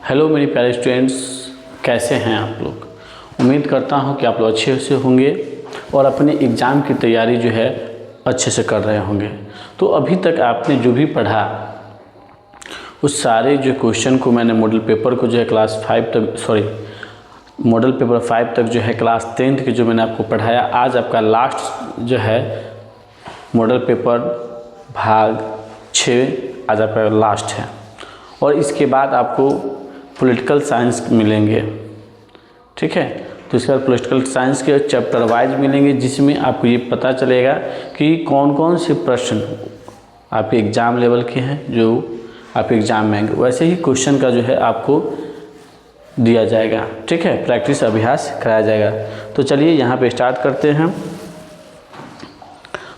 Hello मेरे प्यारे students, कैसे हैं आप लोग। उम्मीद करता हूं कि आप लोग अच्छे से होंगे और अपने एग्ज़ाम की तैयारी जो है अच्छे से कर रहे होंगे। तो अभी तक आपने जो भी पढ़ा उस सारे जो क्वेश्चन को मैंने मॉडल पेपर को जो है मॉडल पेपर 5 तक जो है क्लास 10th के जो मैंने आपको पढ़ाया, आज आपका लास्ट जो है मॉडल पेपर भाग 6 आज आपका लास्ट है। और इसके बाद आपको पॉलिटिकल साइंस मिलेंगे, ठीक है। तो इसके बाद पॉलिटिकल साइंस के चैप्टर वाइज मिलेंगे, जिसमें आपको ये पता चलेगा कि कौन कौन से प्रश्न आपके एग्ज़ाम लेवल के हैं जो आप एग्ज़ाम में आएंगे। वैसे ही क्वेश्चन का जो है आपको दिया जाएगा, ठीक है, प्रैक्टिस अभ्यास कराया जाएगा। तो चलिए यहाँ पे स्टार्ट करते हैं।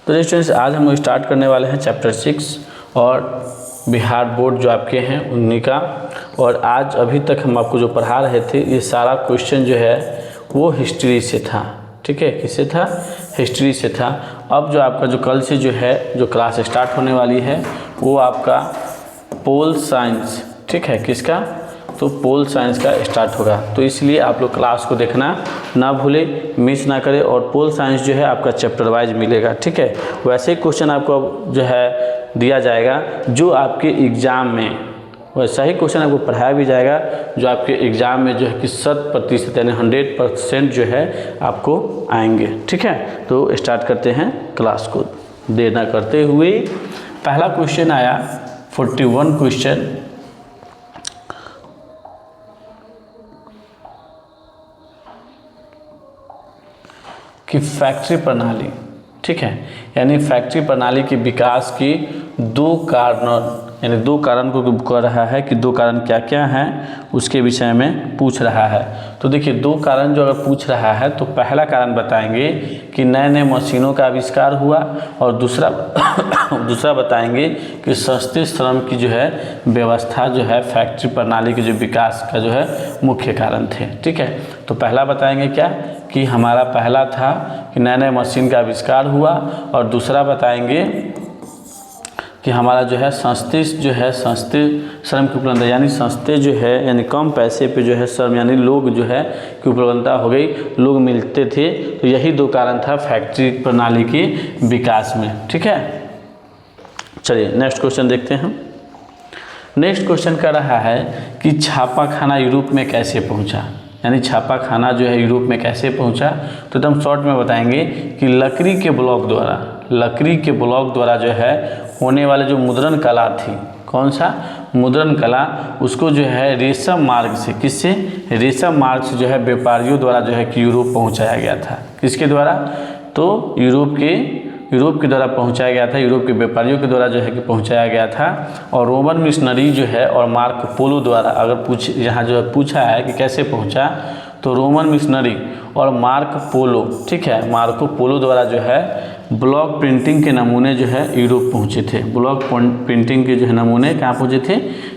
तो स्टूडेंट्स, आज हम लोग स्टार्ट करने वाले हैं चैप्टर 6 और बिहार बोर्ड जो आपके हैं उन्हीं का। और आज अभी तक हम आपको जो पढ़ा रहे थे ये सारा क्वेश्चन जो है वो हिस्ट्री से था, ठीक है। किससे था? हिस्ट्री से था। अब जो आपका जो कल से जो है जो क्लास स्टार्ट होने वाली है वो आपका पोल साइंस, ठीक है। किसका? तो पोल साइंस का स्टार्ट होगा। तो इसलिए आप लोग क्लास को देखना ना भूलें, मिस ना करें। और पोल साइंस जो है आपका चैप्टर वाइज मिलेगा, ठीक है। वैसे ही क्वेश्चन आपको जो है दिया जाएगा जो आपके एग्ज़ाम में, वैसा ही क्वेश्चन आपको पढ़ाया भी जाएगा जो आपके एग्ज़ाम में जो है कि 100% यानी 100% जो है आपको आएंगे, ठीक है। तो स्टार्ट करते हैं क्लास को देना करते हुए। पहला क्वेश्चन आया 41 क्वेश्चन, कि फैक्ट्री प्रणाली, ठीक है, यानी फैक्ट्री प्रणाली के विकास की दो कारण, यानी दो कारण को कह रहा है कि दो कारण क्या क्या हैं उसके विषय में पूछ रहा है। तो देखिए, दो कारण जो अगर पूछ रहा है तो पहला कारण बताएंगे कि नए नए मशीनों का आविष्कार हुआ, और दूसरा बताएंगे कि सस्ते श्रम की जो है व्यवस्था जो है फैक्ट्री प्रणाली के जो विकास का जो है मुख्य कारण थे, ठीक है। तो पहला बताएंगे क्या कि हमारा पहला था कि नए नए मशीन का आविष्कार हुआ, और दूसरा बताएंगे कि हमारा जो है सस्ते श्रम की उपलब्धता, यानी सस्ते जो है यानी कम पैसे पे जो है श्रम यानी लोग जो है की उपलब्धता हो गई, लोग मिलते थे। तो यही दो कारण था फैक्ट्री प्रणाली के विकास में, ठीक है। चलिए नेक्स्ट क्वेश्चन देखते हैं। नेक्स्ट क्वेश्चन कर रहा है कि छापाखाना यूरोप में कैसे पहुंचा, यानी छापाखाना जो है यूरोप में कैसे पहुंचा। तो एकदम शॉर्ट में बताएंगे कि लकड़ी के ब्लॉक द्वारा जो है होने वाले जो मुद्रण कला थी, कौन सा मुद्रण कला, उसको जो है रेशम मार्ग से, किससे? रेशम मार्ग से जो है व्यापारियों द्वारा जो है कि यूरोप पहुंचाया गया था। किसके द्वारा? तो यूरोप के द्वारा पहुंचाया गया था, यूरोप के व्यापारियों के द्वारा जो है कि पहुंचाया गया था। और रोमन मिशनरी जो है और मार्को पोलो द्वारा, अगर यहाँ जो है पूछा है कि कैसे पहुंचा, तो रोमन मिशनरी और मार्को पोलो, ठीक है, मार्को पोलो द्वारा जो है ब्लॉक प्रिंटिंग के नमूने जो है यूरोप पहुंचे थे। ब्लॉक प्रिंटिंग के जो है नमूने कहाँ पहुंचे थे?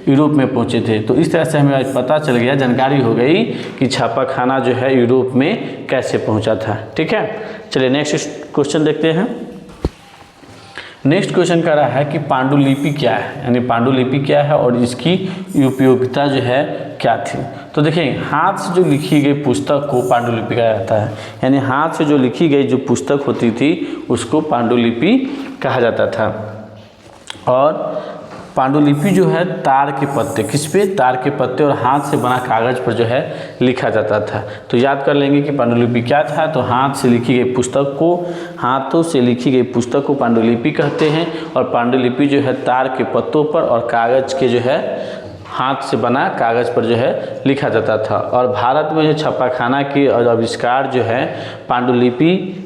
यूरोप में पहुंचे थे। तो इस तरह से हमें आज पता चल गया, जानकारी हो गई कि छापाखाना जो है यूरोप में कैसे पहुंचा था, ठीक है। चलिए नेक्स्ट क्वेश्चन देखते हैं। नेक्स्ट क्वेश्चन कह रहा है कि पांडुलिपि क्या है, यानी पांडुलिपि क्या है और इसकी उपयोगिता जो है क्या थी। तो देखिए, हाथ से जो लिखी गई पुस्तक को पांडुलिपि कहा जाता है, यानी हाथ से जो लिखी गई जो पुस्तक होती थी उसको पांडुलिपि कहा जाता था। और पांडुलिपि जो है तार के पत्ते, किस पे? तार के पत्ते और हाथ से बना कागज़ पर जो है लिखा जाता था। तो याद कर लेंगे कि पांडुलिपि क्या था। तो हाथों से लिखी गई पुस्तक को पांडुलिपि कहते हैं। और पांडुलिपि जो है तार के पत्तों पर और कागज़ के जो है हाथ से बना कागज़ पर जो है लिखा जाता था। और भारत में जो छापाखाना के आविष्कार जो है पांडुलिपि,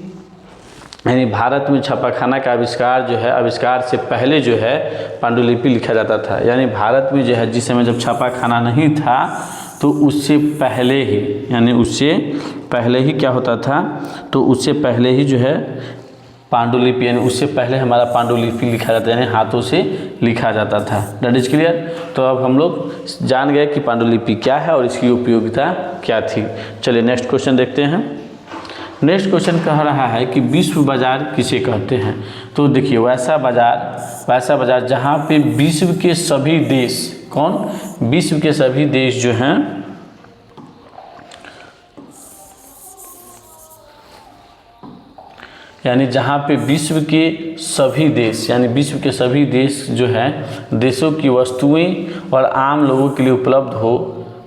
यानी भारत में छापाखाना का आविष्कार से पहले जो है पांडुलिपि लिखा जाता था। यानी भारत में जो है जिस समय जब छापाखाना नहीं था तो उससे पहले ही, यानी उससे पहले ही क्या होता था, तो उससे पहले ही जो है पांडुलिपि, यानी उससे पहले हमारा पांडुलिपि लिखा जाता है, यानी हाथों से लिखा जाता था। That is clear. तो अब हम लोग जान गए कि पांडुलिपि क्या है और इसकी उपयोगिता क्या थी। चलिए नेक्स्ट क्वेश्चन देखते हैं। नेक्स्ट क्वेश्चन कह रहा है कि विश्व बाजार किसे कहते हैं। तो देखिए वैसा बाजार जहाँ पे विश्व के सभी देश, कौन, विश्व के सभी देश जो हैं यानी जहाँ पे विश्व के सभी देश, यानी विश्व के सभी देश जो है देशों की वस्तुएं और आम लोगों के लिए उपलब्ध हो,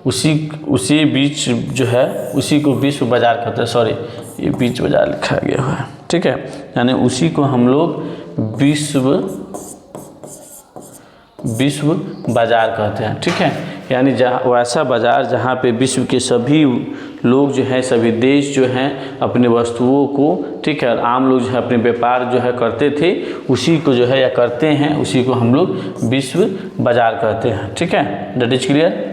उसी बीच जो है उसी को विश्व बाजार कहते हैं। सॉरी, ये बीच बाजार लिखा गया है, ठीक है, यानी उसी को हम लोग विश्व बाजार कहते हैं, ठीक है। यानी वैसा बाजार जहाँ पे विश्व के सभी लोग जो है, सभी देश जो हैं अपने वस्तुओं को, ठीक है, और आम लोग जो है अपने व्यापार जो है करते थे, उसी को जो है या करते हैं, उसी को हम लोग विश्व बाजार कहते हैं, ठीक है। That is clear.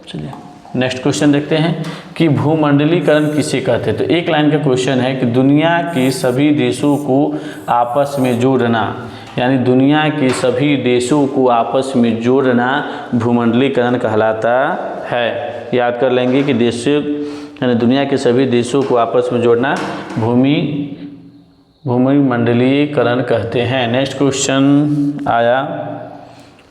चलिए नेक्स्ट क्वेश्चन देखते हैं कि भूमंडलीकरण किसे कहते हैं। तो एक लाइन का क्वेश्चन है कि दुनिया के सभी देशों को आपस में जोड़ना, यानी दुनिया के सभी देशों को आपस में जोड़ना भूमंडलीकरण कहलाता है। याद कर लेंगे कि देशों यानी दुनिया के सभी देशों को आपस में जोड़ना भूमंडलीकरण कहते हैं। नेक्स्ट क्वेश्चन आया,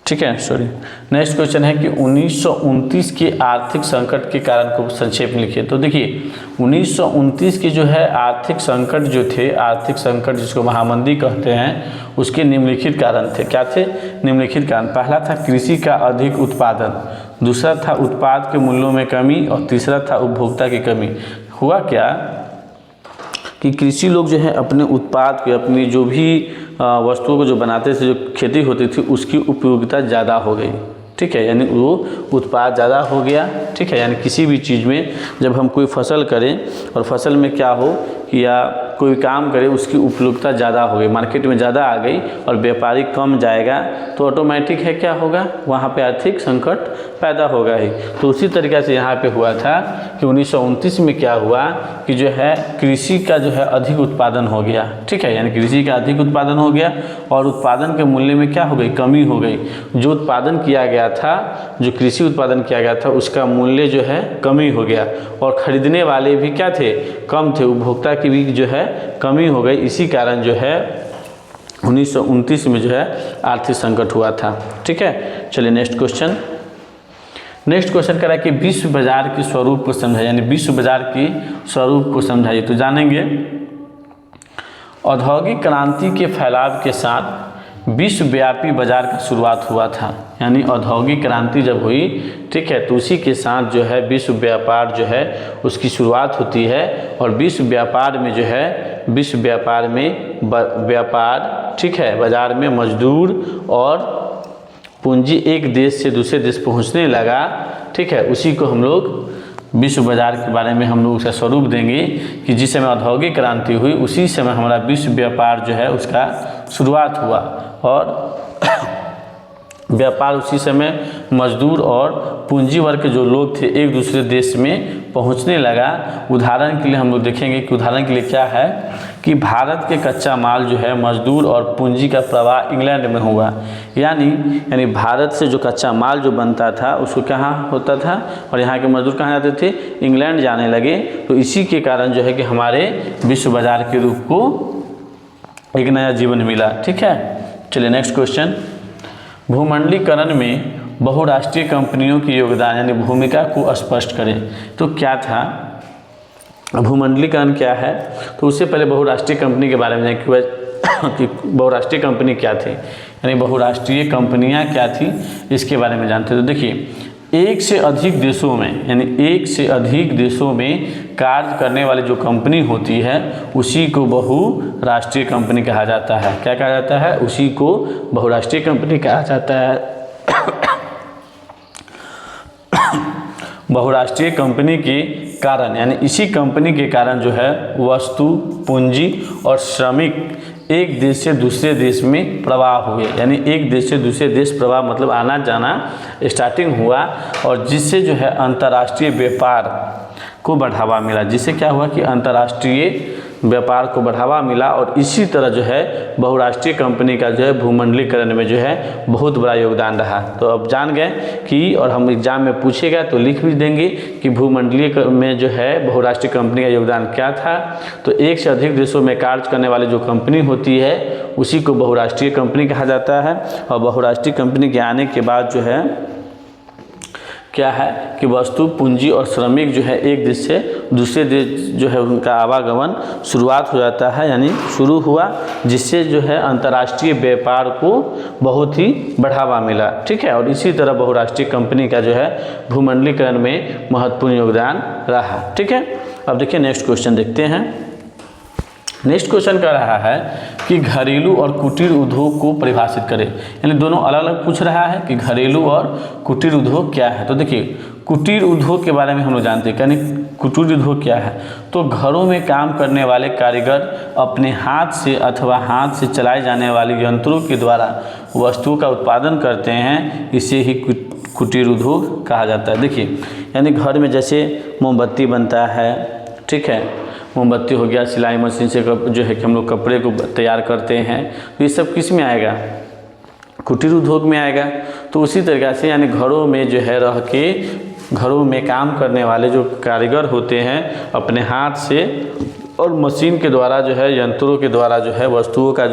ठीक है, सॉरी, नेक्स्ट क्वेश्चन है कि 1929 के आर्थिक संकट के कारण को संक्षेप में लिखिए। तो देखिए 1929 के जो है आर्थिक संकट जो थे, आर्थिक संकट जिसको महामंदी कहते हैं, उसके निम्नलिखित कारण थे। क्या थे निम्नलिखित कारण? पहला था कृषि का अधिक उत्पादन, दूसरा था उत्पाद के मूल्यों में कमी और तीसरा था उपभोक्ता की कमी। हुआ क्या कि कृषि लोग जो है अपने उत्पाद के, अपनी जो भी वस्तुओं को जो बनाते थे, जो खेती होती थी, उसकी उपयोगिता ज़्यादा हो गई, ठीक है, यानी वो उत्पाद ज़्यादा हो गया, ठीक है। यानी किसी भी चीज़ में जब हम कोई फसल करें और फसल में क्या हो या कोई काम करें, उसकी उपयोगिता ज़्यादा हो गई, मार्केट में ज़्यादा आ गई और व्यापारी कम जाएगा, तो ऑटोमेटिक है क्या होगा, वहाँ पे आर्थिक संकट पैदा होगा ही। तो उसी तरीक़े से यहाँ पे हुआ था कि 1929 में क्या हुआ कि जो है कृषि का जो है अधिक उत्पादन हो गया, ठीक है, यानी कृषि का अधिक उत्पादन हो गया और उत्पादन के मूल्य में क्या हो गई, कमी हो गई। जो उत्पादन किया गया था, जो कृषि उत्पादन किया गया था, उसका मूल्य जो है कमी हो गया और ख़रीदने वाले भी क्या थे, कम थे, उपभोक्ता की भी जो है कमी हो गई। इसी कारण जो है 1929 में जो है आर्थिक संकट हुआ था, ठीक है। चलिए नेक्स्ट क्वेश्चन कह रहा है कि विश्व बाजार के स्वरूप को समझाइए, यानी विश्व बाजार की स्वरूप को समझाइए। तो जानेंगे औद्योगिक क्रांति के फैलाव के साथ विश्वव्यापी बाजार का शुरुआत हुआ था, यानी औद्योगिक क्रांति जब हुई, ठीक है, तो उसी के साथ जो है विश्व व्यापार जो है उसकी शुरुआत होती है और विश्व व्यापार में जो है, विश्व व्यापार में व्यापार, ठीक है, बाजार में मजदूर और पूंजी एक देश से दूसरे देश पहुंचने लगा, ठीक है, उसी को हम लोग विश्व बाजार के बारे में हम लोग उसका स्वरूप देंगे कि जिस समय औद्योगिक क्रांति हुई उसी समय हमारा विश्व व्यापार जो है उसका शुरुआत हुआ और व्यापार उसी समय मजदूर और पूंजी वर्ग के जो लोग थे एक दूसरे देश में पहुंचने लगा। उदाहरण के लिए हम लोग देखेंगे कि उदाहरण के लिए क्या है कि भारत के कच्चा माल जो है मजदूर और पूंजी का प्रवाह इंग्लैंड में हुआ, यानी भारत से जो कच्चा माल जो बनता था उसको कहाँ होता था और यहाँ के मजदूर कहाँ जाते थे, इंग्लैंड जाने लगे। तो इसी के कारण जो है कि हमारे विश्व बाजार के रूप को एक नया जीवन मिला, ठीक है। चलिए नेक्स्ट क्वेश्चन, भूमंडलीकरण में बहुराष्ट्रीय कंपनियों की योगदान यानी भूमिका को स्पष्ट करें। तो क्या था भूमंडलीकरण क्या है, तो उससे पहले बहुराष्ट्रीय कंपनी के बारे में कि बहुराष्ट्रीय कंपनी क्या थी, यानी बहुराष्ट्रीय कंपनियां क्या थी, इसके बारे में जानते हैं। तो देखिए एक से अधिक देशों में, यानी एक से अधिक देशों में कार्य करने वाली जो कंपनी होती है उसी को बहुराष्ट्रीय कंपनी कहा जाता है। क्या कहा जाता है, उसी को बहुराष्ट्रीय कंपनी कहा जाता है। बहुराष्ट्रीय कंपनी के कारण, यानी इसी कंपनी के कारण जो है वस्तु, पूंजी और श्रमिक एक देश से दूसरे देश में प्रवाह हुए, यानी एक देश से दूसरे देश प्रवाह मतलब आना जाना स्टार्टिंग हुआ और जिससे जो है अंतर्राष्ट्रीय व्यापार को बढ़ावा मिला। जिससे क्या हुआ कि अंतर्राष्ट्रीय व्यापार को बढ़ावा मिला और इसी तरह जो है बहुराष्ट्रीय कंपनी का जो है भूमंडलीकरण में जो है बहुत बड़ा योगदान रहा। तो अब जान गए कि, और हम एग्जाम में पूछेगा तो लिख भी देंगे कि भूमंडलीय में जो है बहुराष्ट्रीय कंपनी का योगदान क्या था। तो एक से अधिक देशों में कार्य करने वाली जो कंपनी होती है उसी को बहुराष्ट्रीय कंपनी कहा जाता है। और बहुराष्ट्रीय कंपनी के आने के बाद जो है क्या है कि वस्तु, पूंजी और श्रमिक जो है एक देश से दूसरे देश जो है उनका आवागमन शुरुआत हो जाता है, यानी शुरू हुआ, जिससे जो है अंतर्राष्ट्रीय व्यापार को बहुत ही बढ़ावा मिला। ठीक है, और इसी तरह बहुराष्ट्रीय कंपनी का जो है भूमंडलीकरण में महत्वपूर्ण योगदान रहा। ठीक है, अब देखिए नेक्स्ट क्वेश्चन देखते हैं। नेक्स्ट क्वेश्चन कह रहा है कि घरेलू और कुटीर उद्योग को परिभाषित करें, यानी दोनों अलग अलग पूछ रहा है कि घरेलू और कुटीर उद्योग क्या है। तो देखिए कुटीर उद्योग के बारे में हम लोग जानते हैं, यानी कुटीर उद्योग क्या है। तो घरों में काम करने वाले कारीगर अपने हाथ से अथवा हाथ से चलाए जाने वाले यंत्रों के द्वारा वस्तुओं का उत्पादन करते हैं, इसे ही कुटीर उद्योग कहा जाता है। देखिए यानी घर में जैसे मोमबत्ती बनता है, ठीक है, मोमबत्ती हो गया, सिलाई मशीन से जो है कि हम लोग कपड़े को तैयार करते हैं, तो ये सब किस में आएगा, कुटीर उद्योग में आएगा। तो उसी तरीक़े से यानी घरों में जो है रह के घरों में काम करने वाले जो कारीगर होते हैं अपने हाथ से और मशीन के द्वारा जो है यंत्रों के द्वारा जो है वस्तुओं का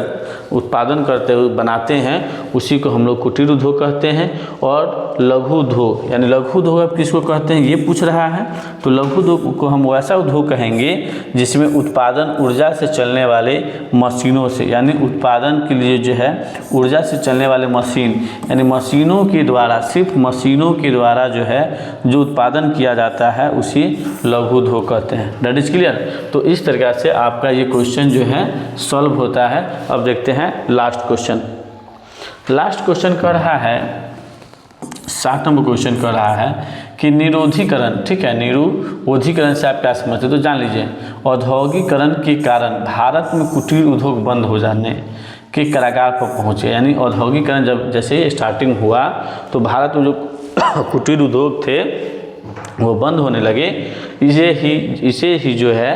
उत्पादन करते हुए बनाते हैं, उसी को हम लोग कुटीर उद्योग कहते हैं। और लघु उद्योग, यानी लघु उद्योग आप किसको कहते हैं ये पूछ रहा है। तो लघु उद्योग को हम वैसा उद्योग कहेंगे जिसमें उत्पादन ऊर्जा से चलने वाले मशीनों से, यानी उत्पादन के लिए जो है ऊर्जा से चलने वाले मशीन, यानी मशीनों के द्वारा, सिर्फ मशीनों के द्वारा जो है जो उत्पादन किया जाता है उसी लघु उद्योग कहते हैं। That is clear. तो इस तरीके से आपका ये क्वेश्चन जो है सॉल्व होता है। अब देखते हैं लास्ट क्वेश्चन। लास्ट क्वेश्चन कर रहा है, 7 नंबर क्वेश्चन कर रहा है कि निरोधीकरण, ठीक है, निरोधीकरण से आप क्या समझते हैं। तो जान लीजिए औद्योगिकरण के कारण भारत में कुटीर उद्योग बंद हो जाने के कगार पर पहुँचे, यानी औद्योगिकरण जब जैसे स्टार्टिंग हुआ तो भारत में जो कुटीर उद्योग थे वो बंद होने लगे, इसे ही जो है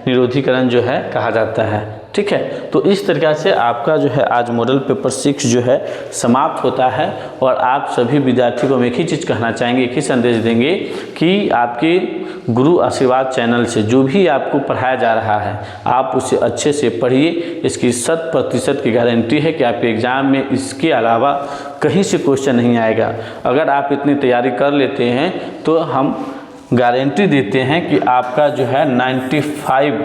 निरोधीकरण जो है कहा जाता है। ठीक है, तो इस तरीक़ा से आपका जो है आज मॉडल पेपर 6 जो है समाप्त होता है। और आप सभी विद्यार्थियों को हम एक ही चीज़ कहना चाहेंगे, एक ही संदेश देंगे कि आपके गुरु आशीर्वाद चैनल से जो भी आपको पढ़ाया जा रहा है आप उसे अच्छे से पढ़िए। इसकी 100% की गारंटी है कि आपके एग्ज़ाम में इसके अलावा कहीं से क्वेश्चन नहीं आएगा। अगर आप इतनी तैयारी कर लेते हैं तो हम गारंटी देते हैं कि आपका जो है 95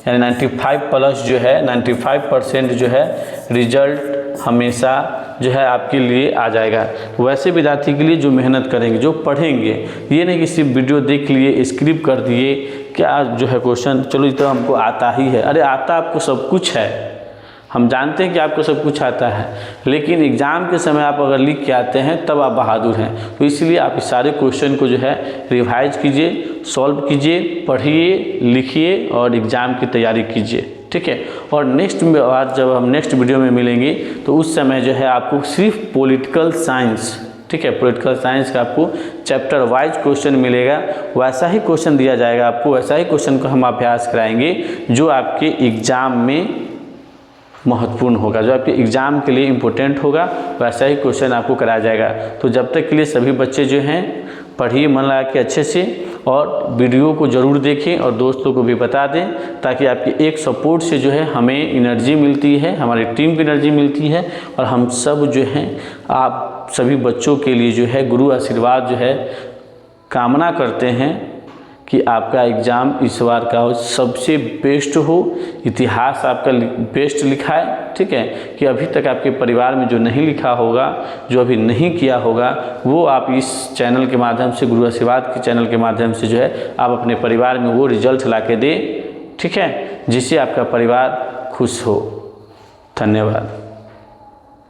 यानी 95 प्लस जो है 95% जो है रिजल्ट हमेशा जो है आपके लिए आ जाएगा। वैसे विद्यार्थी के लिए जो मेहनत करेंगे, जो पढ़ेंगे, ये नहीं कि सिर्फ वीडियो देख लिए, स्क्रिप्ट कर दिए, क्या जो है क्वेश्चन चलो ये तो हमको आता ही है। अरे आता आपको सब कुछ है, हम जानते हैं कि आपको सब कुछ आता है, लेकिन एग्ज़ाम के समय आप अगर लिख के आते हैं तब आप बहादुर हैं। तो इसलिए आप इस सारे क्वेश्चन को जो है रिवाइज कीजिए, सॉल्व कीजिए, पढ़िए, लिखिए और एग्ज़ाम की तैयारी कीजिए। ठीक है, और नेक्स्ट बार जब हम नेक्स्ट वीडियो में मिलेंगे तो उस समय जो है आपको सिर्फ पॉलिटिकल साइंस, ठीक है, पॉलिटिकल साइंस का आपको चैप्टर वाइज क्वेश्चन मिलेगा, वैसा ही क्वेश्चन दिया जाएगा आपको, वैसा ही क्वेश्चन का हम अभ्यास कराएंगे जो आपके एग्ज़ाम में महत्वपूर्ण होगा, जो आपके एग्ज़ाम के लिए इम्पोर्टेंट होगा, वैसा ही क्वेश्चन आपको कराया जाएगा। तो जब तक के लिए सभी बच्चे जो हैं पढ़िए मन लगा के अच्छे से, और वीडियो को ज़रूर देखें और दोस्तों को भी बता दें, ताकि आपके एक सपोर्ट से जो है हमें एनर्जी मिलती है, हमारी टीम को एनर्जी मिलती है, और हम सब जो हैं आप सभी बच्चों के लिए जो है गुरु आशीर्वाद जो है कामना करते हैं कि आपका एग्ज़ाम इस बार का सबसे बेस्ट हो, इतिहास आपका बेस्ट लिखा है। ठीक है, कि अभी तक आपके परिवार में जो नहीं लिखा होगा, जो अभी नहीं किया होगा, वो आप इस चैनल के माध्यम से, गुरु आशीर्वाद के चैनल के माध्यम से जो है आप अपने परिवार में वो रिजल्ट ला के दें। ठीक है, जिससे आपका परिवार खुश हो। धन्यवाद।